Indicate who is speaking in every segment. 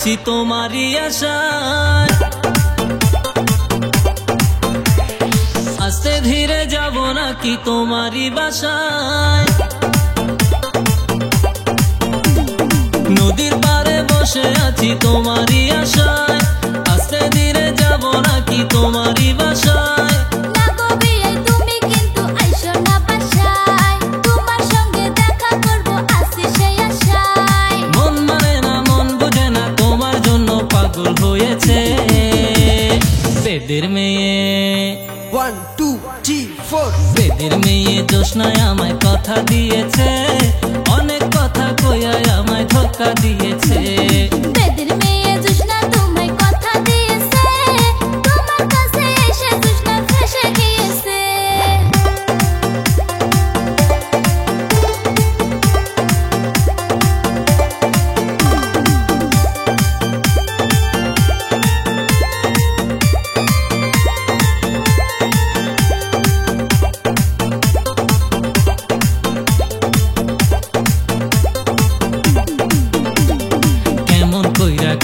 Speaker 1: আছি তোমারই আশায়, আস্তে ধীরে যাব নাকি তোমারই বাসায়। নদীর পাড়ে বসে আছি তোমারই আশায়, আস্তে ধীরে যাব নাকি তোমারই বাসায়। মন মানে না মন বুঝে না তোমার জন্য পাগল হয়েছে বেদের মেয়ে।
Speaker 2: 1 2 3 4
Speaker 1: বেদের মেয়ে জোছনায় আমায় কথা দিয়েছে, অনেক কথা কইয়ায় আমায় ধোঁকা দিয়েছে।
Speaker 3: বেদের মেয়ে জোছনা তোমায় কথা দিয়েছে, তোমার কাছে এসে জোছনা ফেসে গিয়েছে।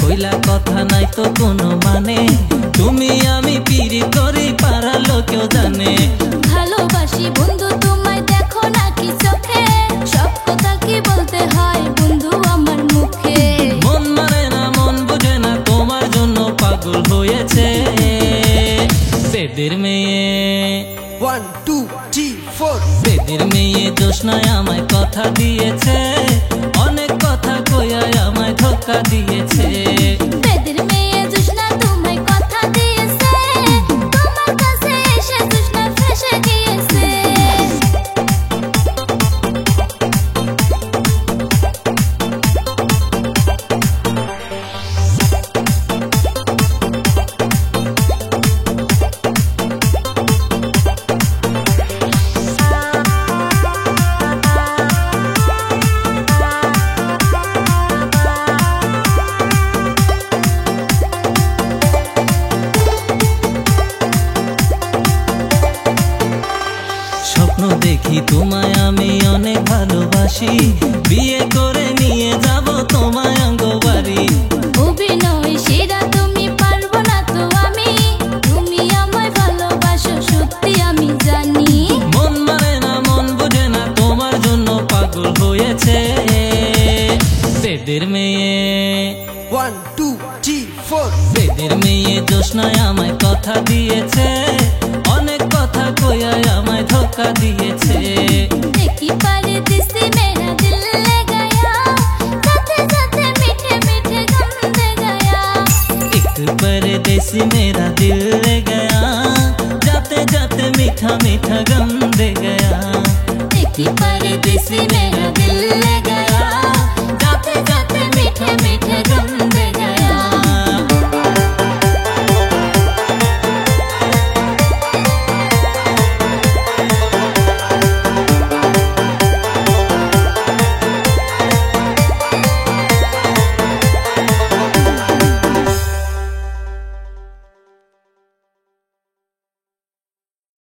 Speaker 1: কইলা কথা নাই তো কোনো মানে, তুমি আমি পিরি করি পাড়া লোকেও জানে।
Speaker 3: ভালোবাসি বন্ধু তোমায় দেখো নাকি চোখে, সব কথা কি বলতে হয় বন্ধু আমার মুখে।
Speaker 1: মন মানে না মন বুঝে না তোমার জন্য পাগল হয়েছে বেদের মেয়ে।
Speaker 2: 1 2 3 4
Speaker 1: বেদের মেয়ে জোছনায় আমায় কথা দিয়েছে, অনেক কথা কইয়ায় আমায় ধোঁকা দিয়েছে।
Speaker 3: বেদের মেয়ে জোছনা তোমায় কথা দিয়েছে, তোমার কাছে এসে জোছনা ফেসে গিয়েছে।
Speaker 1: স্বপ্ন দেখি তোমায় আমি অনেক ভালোবাসি, বিয়ে করে নিয়ে যাব তোমায় অঙ্গবাড়ি।
Speaker 3: অভিনয় সেরা তুমি পারবো না তো আমি, তুমি আমায় ভালোবাসো সত্যি আমি জানি।
Speaker 1: মন মানে না মন বুঝে না তোমার জন্য পাগল হয়েছে বেদের মেয়ে।
Speaker 2: 1 2 3 4
Speaker 1: বেদের মেয়ে জোছনায় আমায় কথা দিয়েছে, অনেক কথা কইয়ায় আমায় ধোঁকা দিয়েছে।
Speaker 3: দেখি परदेसी मेरा दिल ले गया, जाते जाते मीठे मीठे गम दे गया।
Speaker 1: एक परदेसी मेरा दिल ले गया, जाते जाते मीठा मीठा गम दे गया।
Speaker 3: देखी परदेसी मेरा दिल ले गया।